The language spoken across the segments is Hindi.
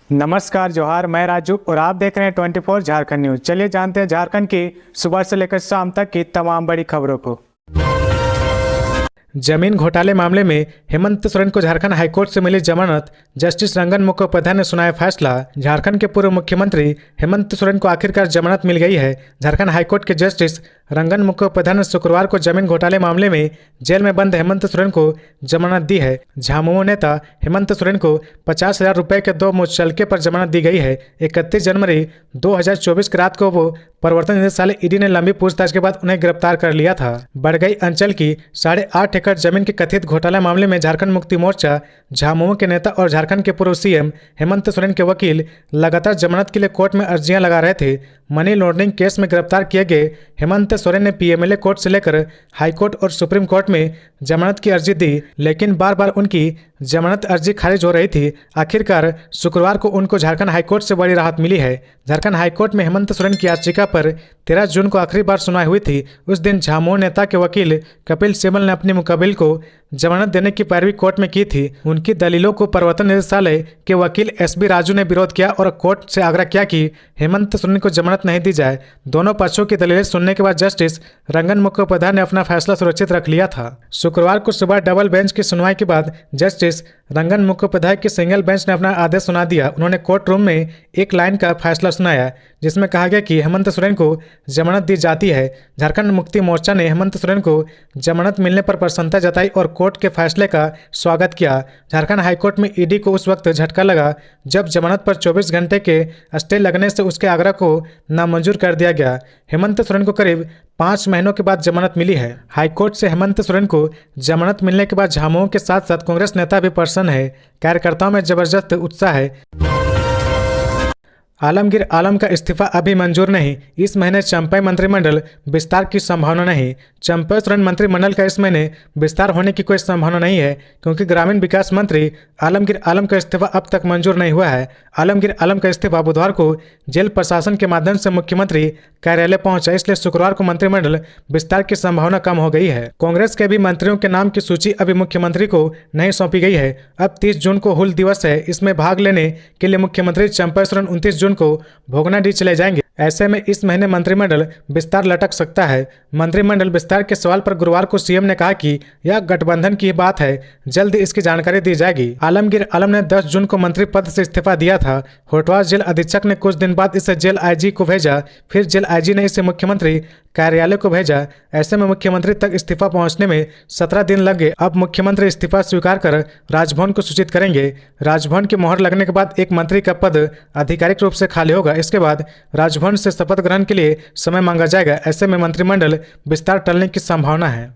नमस्कार जोहार, मैं राजू और आप देख रहे हैं 24 झारखंड न्यूज। चलिए जानते हैं झारखंड की सुबह से लेकर शाम तक की तमाम बड़ी खबरों को। जमीन घोटाले मामले में हेमंत सोरेन को झारखंड हाईकोर्ट से मिली जमानत। जस्टिस रंगन मुखोपाध्याय ने सुनाया फैसला। झारखंड के पूर्व मुख्यमंत्री हेमंत सोरेन को आखिरकार जमानत मिल गई है। झारखंड हाईकोर्ट के जस्टिस रंगन मुखोपाध्याय ने शुक्रवार को जमीन घोटाले मामले में जेल में बंद हेमंत सोरेन को जमानत दी है। झामुमो नेता हेमंत सोरेन को 50,000 रुपये के 2 मुचलके पर जमानत दी गई है। 31 जनवरी 2024 की रात को वो प्रवर्तन निदेशालय ईडी ने लंबी पूछताछ के बाद उन्हें गिरफ्तार कर लिया था। बड़गई अंचल की 8.5 एकड़ जमीन के कथित घोटाला मामले में झारखंड मुक्ति मोर्चा झामुमो के नेता और झारखंड के पूर्व सीएम हेमंत सोरेन के वकील लगातार जमानत के लिए कोर्ट में अर्जियां लगा रहे थे। मनी लॉन्ड्रिंग केस में गिरफ्तार किए गए हेमंत सोरेन ने पीएमएलए कोर्ट से लेकर हाईकोर्ट और सुप्रीम कोर्ट में जमानत की अर्जी दी, लेकिन बार बार उनकी जमानत अर्जी खारिज हो रही थी। आखिरकार शुक्रवार को उनको झारखंड हाईकोर्ट से बड़ी राहत मिली है। झारखंड हाईकोर्ट में हेमंत सोरेन की याचिका पर 13 जून को आखिरी बार सुनवाई हुई थी। उस दिन झामुमो नेता के वकील कपिल सिब्बल ने अपने मुकबिल को जमानत देने की पैरवी कोर्ट में की थी। उनकी दलीलों को प्रवर्तन निदेशालय के वकील एसबी राजू ने विरोध किया और कोर्ट से आग्रह किया कि हेमंत सोरेन को जमानत नहीं दी जाए। दोनों पक्षों की दलीलें सुनने के बाद जस्टिस रंगन मुखोपाध्याय ने अपना फैसला सुरक्षित रख लिया था। शुक्रवार को सुबह डबल बेंच की सुनवाई के बाद जस्टिस रंगन मुखोपाध्याय की सिंगल बेंच ने अपना आदेश सुना दिया। उन्होंने कोर्ट रूम में एक लाइन का फैसला सुनाया जिसमें कहा गया कि हेमंत सोरेन को जमानत दी जाती है। झारखंड मुक्ति मोर्चा ने हेमंत सोरेन को जमानत मिलने पर प्रसन्नता जताई और कोर्ट के फैसले का स्वागत किया। झारखंड हाईकोर्ट में ईडी को उस वक्त झटका लगा जब जमानत पर 24 घंटे के स्टे लगने से उसके आग्रह को नामंजूर कर दिया गया। हेमंत सोरेन को करीब 5 महीनों के बाद जमानत मिली है। हाईकोर्ट से हेमंत सोरेन को जमानत मिलने के बाद झामुमो के साथ साथ कांग्रेस नेता भी प्रसन्न है। कार्यकर्ताओं में जबरदस्त उत्साह है। आलमगीर आलम का इस्तीफा अभी मंजूर नहीं। इस महीने चंपाई मंत्रिमंडल विस्तार की संभावना नहीं। चंपाई सोरेन मंत्रिमंडल का इस महीने विस्तार होने की कोई संभावना नहीं है क्योंकि ग्रामीण विकास मंत्री आलमगीर आलम का इस्तीफा अब तक मंजूर नहीं हुआ है। आलमगीर आलम का इस्तीफा बुधवार को जेल प्रशासन के माध्यम से मुख्यमंत्री कार्यालय पहुंचा, इसलिए शुक्रवार को मंत्रिमंडल विस्तार की संभावना कम हो गई है। कांग्रेस के भी मंत्रियों के नाम की सूची अभी मुख्यमंत्री को नहीं सौंपी गई है। अब 30 जून को हुल दिवस है। इसमें भाग लेने के लिए मुख्यमंत्री चंपाई सोरेन 29 जून को भोगनाडीह चले जाएंगे। ऐसे में इस महीने मंत्रिमंडल विस्तार लटक सकता है। मंत्रिमंडल विस्तार के सवाल पर गुरुवार को सीएम ने कहा कि यह गठबंधन की बात है, जल्द इसकी जानकारी दी जाएगी। आलमगीर आलम ने 10 जून को मंत्री पद से इस्तीफा दिया था। होटवार जेल अधीक्षक ने कुछ दिन बाद इसे जेल आईजी को भेजा, फिर जेल आईजी ने इसे मुख्यमंत्री कार्यालय को भेजा। ऐसे में मुख्यमंत्री तक इस्तीफा पहुंचने में 17 दिन लग गए। अब मुख्यमंत्री इस्तीफा स्वीकार कर राजभवन को सूचित करेंगे। राजभवन की मोहर लगने के बाद एक मंत्री का पद आधिकारिक रूप से खाली होगा। इसके बाद राजभवन से शपथ ग्रहण के लिए समय मांगा जाएगा। ऐसे में मंत्रिमंडल विस्तार टलने की संभावना है।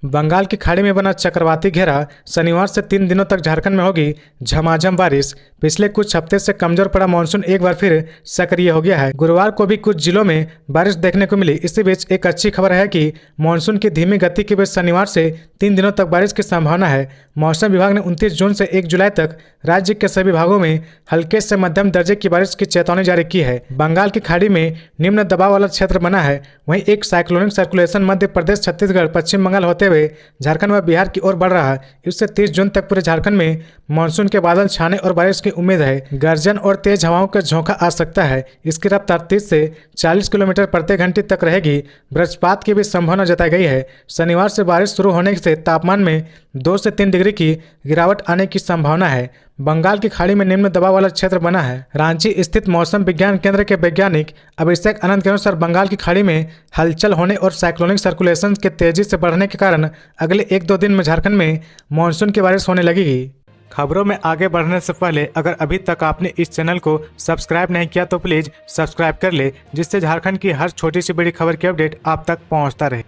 बंगाल की खाड़ी में बना चक्रवाती घेरा शनिवार से 3 दिनों तक झारखंड में होगी झमाझम बारिश। पिछले कुछ हफ्ते से कमजोर पड़ा मानसून एक बार फिर सक्रिय हो गया है। गुरुवार को भी कुछ जिलों में बारिश देखने को मिली। इसी बीच एक अच्छी खबर है कि मानसून की धीमी गति के बीच शनिवार से 3 दिनों तक बारिश की संभावना है। मौसम विभाग ने 29 जून से 1 जुलाई तक राज्य के सभी भागों में हल्के से मध्यम दर्जे की बारिश की चेतावनी जारी की है। बंगाल की खाड़ी में निम्न दबाव वाला क्षेत्र बना है। वहीं एक साइक्लोनिक सर्कुलेशन मध्य प्रदेश, छत्तीसगढ़, पश्चिम बंगाल होते हुए झारखंड व बिहार की ओर बढ़ रहा है। इससे 30 जून तक पूरे झारखंड में मानसून के बादल छाने और बारिश की उम्मीद है। गर्जन और तेज हवाओं का झोंका आ सकता है। इसकी रफ्तार 30 से 40 किलोमीटर प्रति घंटे तक रहेगी। वज्रपात की भी संभावना जताई गई है। शनिवार से बारिश शुरू होने से तापमान में 2 से 3 डिग्री की गिरावट आने की संभावना है। बंगाल की खाड़ी में निम्न दबाव वाला क्षेत्र बना है। रांची स्थित मौसम विज्ञान केंद्र के वैज्ञानिक अभिषेक आनंद के अनुसार बंगाल की खाड़ी में हलचल होने और साइक्लोनिक सर्कुलेशन के तेजी से बढ़ने के कारण अगले 1-2 दिन में झारखंड में मानसून की बारिश होने लगेगी। खबरों में आगे बढ़ने से पहले अगर अभी तक आपने इस चैनल को सब्सक्राइब नहीं किया तो प्लीज सब्सक्राइब कर ले, जिससे झारखंड की हर छोटी सी बड़ी खबर की अपडेट आप तक पहुंचता रहे।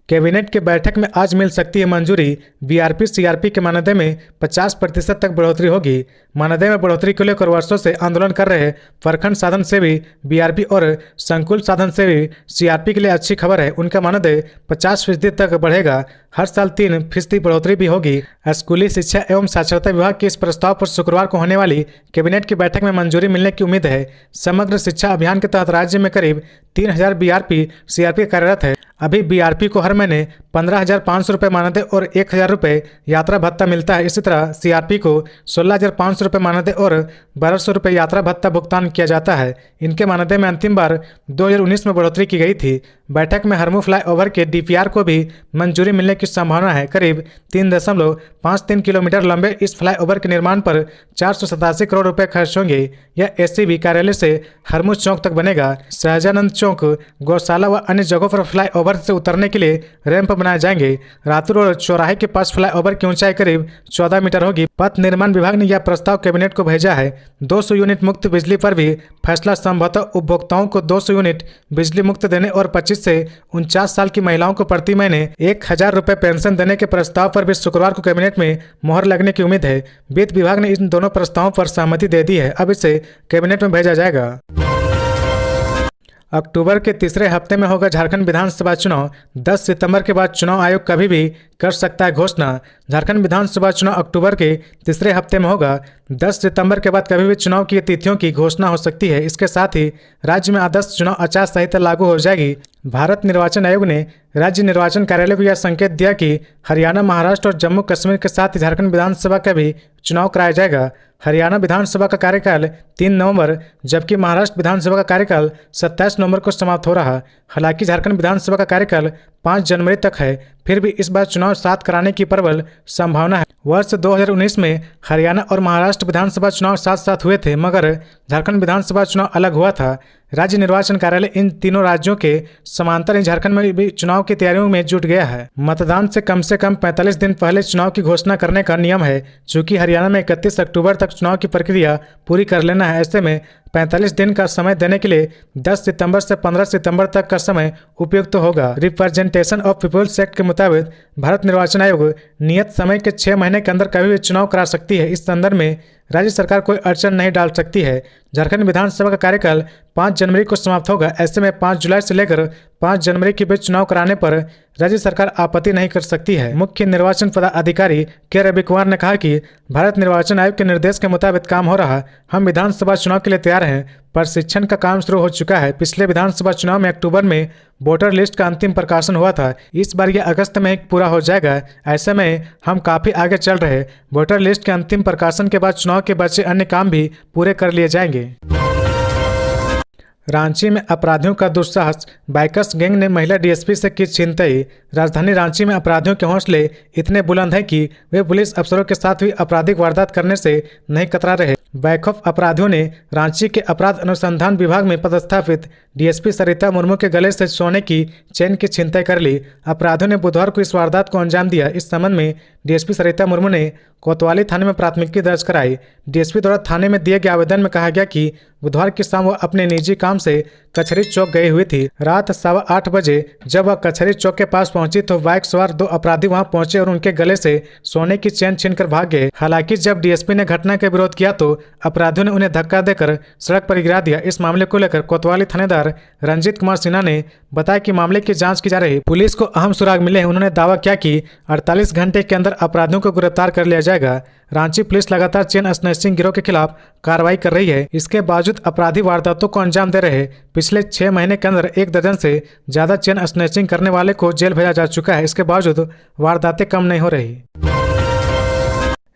कैबिनेट की बैठक में आज मिल सकती है मंजूरी। बीआरपी सीआरपी के मानदेय में 50% तक बढ़ोतरी होगी। मानदेय में बढ़ोतरी को लेकर वर्षों से आंदोलन कर रहे प्रखंड साधन सेवी बीआरपी और संकुल साधन सेवी सीआरपी के लिए अच्छी खबर है। उनका मानदेय 50% तक बढ़ेगा। हर साल 3% बढ़ोतरी भी होगी। स्कूली शिक्षा एवं साक्षरता विभाग के इस प्रस्ताव पर शुक्रवार को होने वाली कैबिनेट की बैठक में मंजूरी मिलने की उम्मीद है। समग्र शिक्षा अभियान के तहत राज्य में करीब 3000 बीआरपी सीआरपी कार्यरत है। अभी बीआरपी को हर महीने 15,500 रुपये मानदेय और 1,000 रुपये यात्रा भत्ता मिलता है। इसी तरह सीआरपी को 16,500 रुपये मानदेय और 1,200 रुपये यात्रा भत्ता भुगतान किया जाता है। इनके मानदेय में अंतिम बार 2019 में बढ़ोतरी की गई थी। बैठक में हरमू फ्लाईओवर के डीपीआर को भी मंजूरी मिलने की संभावना है। करीब 3.53 किलोमीटर लंबे इस फ्लाईओवर के निर्माण पर 487 करोड़ रुपए खर्च होंगे। यह एससीबी कार्यालय से हरमू चौक तक बनेगा। सहजानंद चौक, गौशाला व अन्य जगहों पर फ्लाईओवर से उतरने के लिए रैंप बनाए जाएंगे। रातू रोड चौराहे के पास फ्लाईओवर की ऊंचाई करीब 14 मीटर होगी। पथ निर्माण विभाग ने यह प्रस्ताव कैबिनेट को भेजा है। 200 यूनिट मुक्त बिजली पर भी फैसला संभवतः उपभोक्ताओं को 200 यूनिट बिजली मुक्त देने और 25 से 49 साल की महिलाओं को प्रति महीने 1,000 रुपये पेंशन देने के प्रस्ताव पर भी शुक्रवार को कैबिनेट में मोहर लगने की उम्मीद है। वित्त विभाग ने इन दोनों प्रस्तावों पर सहमति दे दी है। अब इसे कैबिनेट में भेजा जाएगा। अक्टूबर के तीसरे हफ्ते में होगा झारखंड विधानसभा चुनाव। 10 सितंबर के बाद चुनाव आयोग कभी भी कर सकता है घोषणा। झारखंड विधानसभा चुनाव अक्टूबर के तीसरे हफ्ते में होगा। 10 सितंबर के बाद कभी भी चुनाव की तिथियों की घोषणा हो सकती है। इसके साथ ही राज्य में आदर्श चुनाव आचार संहिता लागू हो जाएगी। भारत निर्वाचन आयोग ने राज्य निर्वाचन कार्यालय को यह संकेत दिया कि हरियाणा, महाराष्ट्र और जम्मू कश्मीर के साथ ही झारखंड विधानसभा का भी चुनाव कराया जाएगा। हरियाणा विधानसभा का कार्यकाल 3 नवंबर जबकि महाराष्ट्र विधानसभा का कार्यकाल 27 नवंबर को समाप्त हो रहा। हालांकि झारखंड विधानसभा का कार्यकाल 5 जनवरी तक है, फिर भी इस बार चुनाव साथ कराने की प्रबल संभावना है। वर्ष 2019 में हरियाणा और महाराष्ट्र विधानसभा चुनाव साथ साथ हुए थे, मगर झारखंड विधानसभा चुनाव अलग हुआ था। राज्य निर्वाचन कार्यालय इन तीनों राज्यों के समांतर ही झारखंड में भी चुनाव की तैयारियों में जुट गया है। मतदान से कम 45 दिन पहले चुनाव की घोषणा करने का नियम है। चूंकि हरियाणा में 31 अक्टूबर तक चुनाव की प्रक्रिया पूरी कर लेना है, ऐसे में 45 दिन का समय देने के लिए 10 सितंबर से 15 सितंबर तक का समय उपयुक्त होगा। रिप्रेजेंटेशन ऑफ पीपुल्स एक्ट के मुताबिक भारत निर्वाचन आयोग नियत समय के 6 महीने के अंदर कभी भी चुनाव करा सकती है। इस संदर्भ में राज्य सरकार कोई अड़चन नहीं डाल सकती है। झारखंड विधानसभा का कार्यकाल 5 जनवरी को समाप्त होगा। ऐसे में 5 जुलाई से लेकर 5 जनवरी के बीच चुनाव कराने पर राज्य सरकार आपत्ति नहीं कर सकती है। मुख्य निर्वाचन पदाधिकारी के रवि कुमार ने कहा कि भारत निर्वाचन आयोग के निर्देश के मुताबिक काम हो रहा। हम विधानसभा चुनाव के लिए तैयार हैं। प्रशिक्षण का काम शुरू हो चुका है। पिछले विधानसभा चुनाव में अक्टूबर में वोटर लिस्ट का अंतिम प्रकाशन हुआ था। इस बार यह अगस्त में पूरा हो जाएगा। ऐसे में हम काफ़ी आगे चल रहे। वोटर लिस्ट के अंतिम प्रकाशन के बाद चुनाव के बचे अन्य काम भी पूरे कर लिए जाएंगे। रांची में अपराधियों का दुस्साहस, बाइकर्स गैंग ने महिला डीएसपी से की छीनताई। राजधानी रांची में अपराधियों के हौसले इतने बुलंद हैं कि वे पुलिस अफसरों के साथ भी आपराधिक वारदात करने से नहीं कतरा रहे। बैकऑफ अपराधियों ने रांची के अपराध अनुसंधान विभाग में पदस्थापित डीएसपी सरिता मुर्मू के गले से सोने की चेन की छीनताई कर ली। अपराधियों ने बुधवार को इस वारदात को अंजाम दिया। इस संबंध में डीएसपी सरिता मुर्मू ने कोतवाली थाने में प्राथमिकी दर्ज कराई। डीएसपी द्वारा थाने में दिए गए आवेदन में कहा गया कि बुधवार की शाम वह अपने निजी काम से कचहरी चौक गई हुई थी। रात 8:15 बजे जब वह कचहरी चौक के पास पहुंची तो बाइक सवार 2 अपराधी वहां पहुंचे और उनके गले से सोने की चेन छीनकर भाग गए। हालांकि जब डीएसपी ने घटना का विरोध किया तो अपराधियों ने उन्हें धक्का देकर सड़क पर गिरा दिया। इस मामले को लेकर कोतवाली थानेदार रंजीत कुमार सिन्हा ने बताया कि मामले की जांच की जा रही। पुलिस को अहम सुराग मिले हैं। उन्होंने दावा किया कि 48 घंटे के अंदर अपराधियों को गिरफ्तार कर लिया जाएगा। रांची पुलिस लगातार चेन स्नैचिंग गिरोह के खिलाफ कार्रवाई कर रही है। इसके बावजूद अपराधी वारदातों को अंजाम दे रहे। पिछले 6 महीने के अंदर 1 दर्जन से ज्यादा चेन स्नैचिंग करने वाले को जेल भेजा जा चुका है। इसके बावजूद वारदातें कम नहीं हो रही।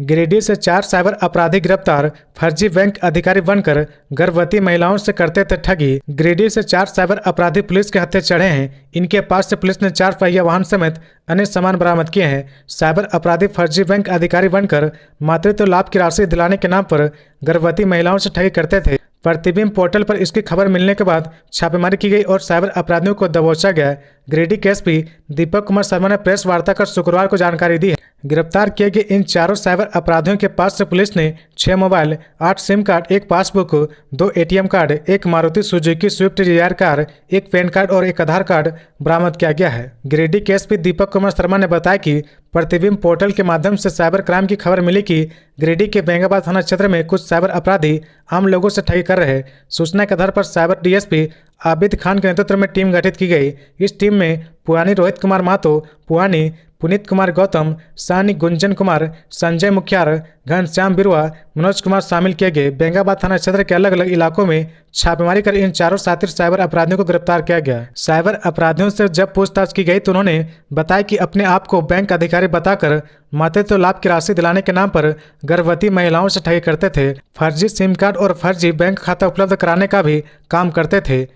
गिरिडीह से 4 साइबर अपराधी गिरफ्तार। फर्जी बैंक अधिकारी बनकर गर्भवती महिलाओं से करते थे ठगी। गिरिडीह से 4 साइबर अपराधी पुलिस के हत्थे चढ़े हैं। इनके पास से पुलिस ने 4 पहिया वाहन समेत अन्य सामान बरामद किए हैं। साइबर अपराधी फर्जी बैंक अधिकारी बनकर मातृत्व लाभ की राशि दिलाने के नाम पर गर्भवती महिलाओं से ठगी करते थे। प्रतिबिंब पोर्टल पर इसकी खबर मिलने के बाद छापेमारी की गई और साइबर अपराधियों को दबोचा गया। गिरिडीह के एसपी दीपक कुमार शर्मा ने प्रेस वार्ता कर शुक्रवार को जानकारी दी है। गिरफ्तार किए गए इन 4 साइबर अपराधियों के पास से पुलिस ने 6 mobile, 8 sim card, 1 passbook, 2 ATM card, 1 Maruti Suzuki Swift Dzire car, 1 PAN card और 1 आधार कार्ड बरामद किया गया है। गिरिडीह के एसपी दीपक कुमार शर्मा ने बताया कि प्रतिबिंब पोर्टल के माध्यम से साइबर क्राइम की खबर मिली कि गिरिडीह के बेंगाबाद थाना क्षेत्र में कुछ साइबर अपराधी आम लोगों से ठगी कर रहे। सूचना के आधार पर साइबर डीएसपी आबिद खान के नेतृत्व में टीम गठित की गई। इस टीम में पुआनी रोहित कुमार महतो, पुआनी पुनीत कुमार गौतम, सानी गुंजन कुमार, संजय मुखियार, घनश्याम बिरुआ, मनोज कुमार शामिल किए गए। बेंगाबाद थाना क्षेत्र के अलग अलग इलाकों में छापेमारी कर इन चारों शातिर साइबर अपराधियों को गिरफ्तार किया गया। साइबर अपराधियों से जब पूछताछ की गई तो उन्होंने बताया कि अपने आप को बैंक अधिकारी बताकर मातृत्व लाभ की राशि दिलाने के नाम पर गर्भवती महिलाओं से ठगी करते थे, फर्जी सिम कार्ड और फर्जी बैंक खाता उपलब्ध कराने का भी काम करते थे।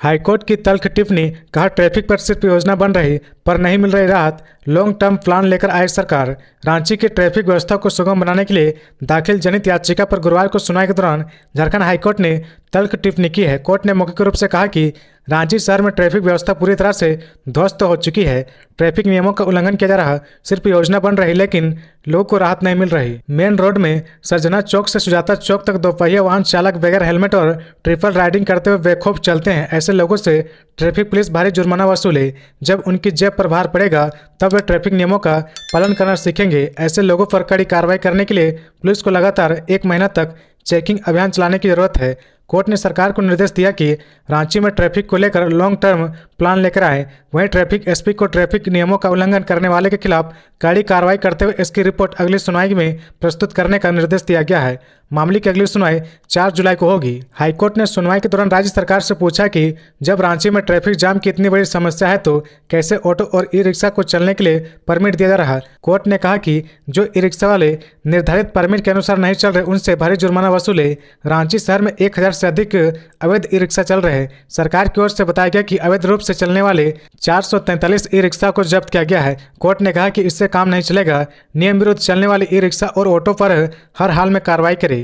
हाईकोर्ट की तल्ख टिप्पणी, कहा ट्रैफिक पर सिर्फ योजना बन रही पर नहीं मिल रही राहत, लॉन्ग टर्म प्लान लेकर आई सरकार। रांची की ट्रैफिक व्यवस्था को सुगम बनाने के लिए दाखिल जनहित याचिका पर गुरुवार को सुनवाई के दौरान झारखंड हाईकोर्ट ने तल्ख टिप्पणी की है। कोर्ट ने मौखिक रूप से कहा कि रांची शहर में ट्रैफिक व्यवस्था पूरी तरह से ध्वस्त हो चुकी है। ट्रैफिक नियमों का उल्लंघन किया जा रहा, सिर्फ योजना बन रही लेकिन लोगों को राहत नहीं मिल रही। मेन रोड में सरजना चौक से सुजाता चौक तक दोपहिया वाहन चालक बगैर हेलमेट और ट्रिपल राइडिंग करते हुए बेखौफ चलते हैं। ऐसे लोगों से ट्रैफिक पुलिस भारी जुर्माना वसूले। जब उनकी जेब पर भार पड़ेगा तब वे ट्रैफिक नियमों का पालन करना सीखेंगे। ऐसे लोगों पर कड़ी कार्रवाई करने के लिए पुलिस को लगातार 1 महीना तक चेकिंग अभियान चलाने की जरूरत है। कोर्ट ने सरकार को निर्देश दिया कि रांची में ट्रैफिक को लेकर लॉन्ग टर्म प्लान लेकर आए। वहीं ट्रैफिक एसपी को ट्रैफिक नियमों का उल्लंघन करने वाले के खिलाफ कड़ी कार्रवाई करते हुए इसकी रिपोर्ट अगली सुनवाई में प्रस्तुत करने का निर्देश दिया गया है। मामले की अगली सुनवाई 4 जुलाई को होगी। हाईकोर्ट ने सुनवाई के दौरान राज्य सरकार से पूछा कि जब रांची में ट्रैफिक जाम की इतनी बड़ी समस्या है तो कैसे ऑटो और ई रिक्शा को चलने के लिए परमिट दिया जा रहा। कोर्ट ने कहा कि जो ई रिक्शा वाले निर्धारित परमिट के अनुसार नहीं चल रहे उनसे भारी जुर्माना वसूले। रांची शहर में 1000 से अधिक अवैध ई रिक्शा चल रहे हैं। सरकार की ओर से बताया गया कि अवैध रूप से चलने वाले 443 ई रिक्शा को जब्त किया गया है। कोर्ट ने कहा कि इससे काम नहीं चलेगा, नियम विरुद्ध चलने वाले ई रिक्शा और ऑटो पर हर हाल में कार्रवाई करे।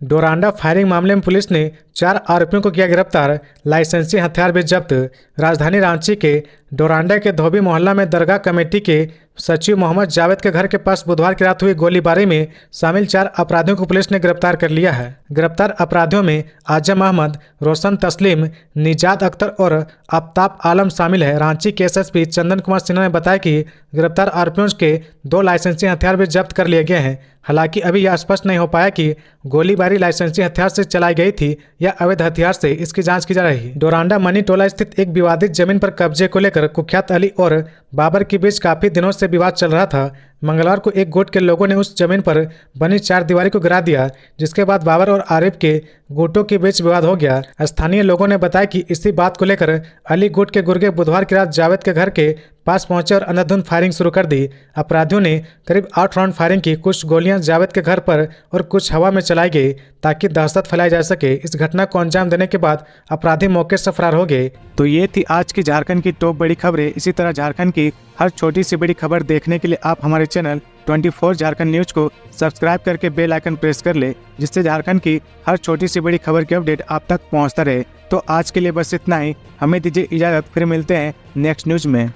डोरांडा फायरिंग मामले में पुलिस ने 4 आरोपियों को किया गिरफ्तार, लाइसेंसी हथियार भी जब्त। राजधानी रांची के डोरांडा के धोबी मोहल्ला में दरगाह कमेटी के सचिव मोहम्मद जावेद के घर के पास बुधवार की रात हुई गोलीबारी में शामिल 4 अपराधियों को पुलिस ने गिरफ्तार कर लिया है। गिरफ्तार अपराधियों में आजम अहमद, रोशन तस्लीम, निजात अख्तर और आफ्ताब आलम शामिल है। रांची के एसएसपी चंदन कुमार सिन्हा ने बताया कि गिरफ्तार आरोपियों के 2 लाइसेंसी हथियार भी जब्त कर लिए गए हैं। हालांकि अभी यह स्पष्ट नहीं हो पाया कि गोलीबारी लाइसेंसी हथियार से चलाई गई थी या अवैध हथियार से, इसकी जांच की जा रही है। डोरांडा मनी टोला स्थित एक विवादित जमीन पर कब्जे को लेकर कुख्यात अली और बाबर के बीच काफी दिनों से विवाद चल रहा था। मंगलवार को एक गुट के लोगों ने उस जमीन पर बनी 4 दीवारी को गिरा दिया, जिसके बाद बाबर और आरिफ के गुटों के बीच विवाद हो गया। स्थानीय लोगों ने बताया कि इसी बात को लेकर अली गुट के गुर्गे बुधवार की रात जावेद के घर के पास पहुंचे और अंधाधुंध फायरिंग शुरू कर दी। अपराधियों ने करीब 8 राउंड फायरिंग की। कुछ गोलियां जावेद के घर पर और कुछ हवा में चलाई गई ताकि दहशत फैलाई जा सके। इस घटना को अंजाम देने के बाद अपराधी मौके से फरार हो गए। तो ये थी आज की झारखंड की टॉप बड़ी खबरें। इसी तरह झारखंड की हर छोटी सी बड़ी खबर देखने के लिए आप हमारे चैनल 24 झारखंड न्यूज को सब्सक्राइब करके बेल आइकन प्रेस कर ले, जिससे झारखंड की हर छोटी सी बड़ी खबर की अपडेट आप तक पहुंचता रहे। तो आज के लिए बस इतना ही, हमें दीजिए इजाजत, फिर मिलते हैं नेक्स्ट न्यूज में।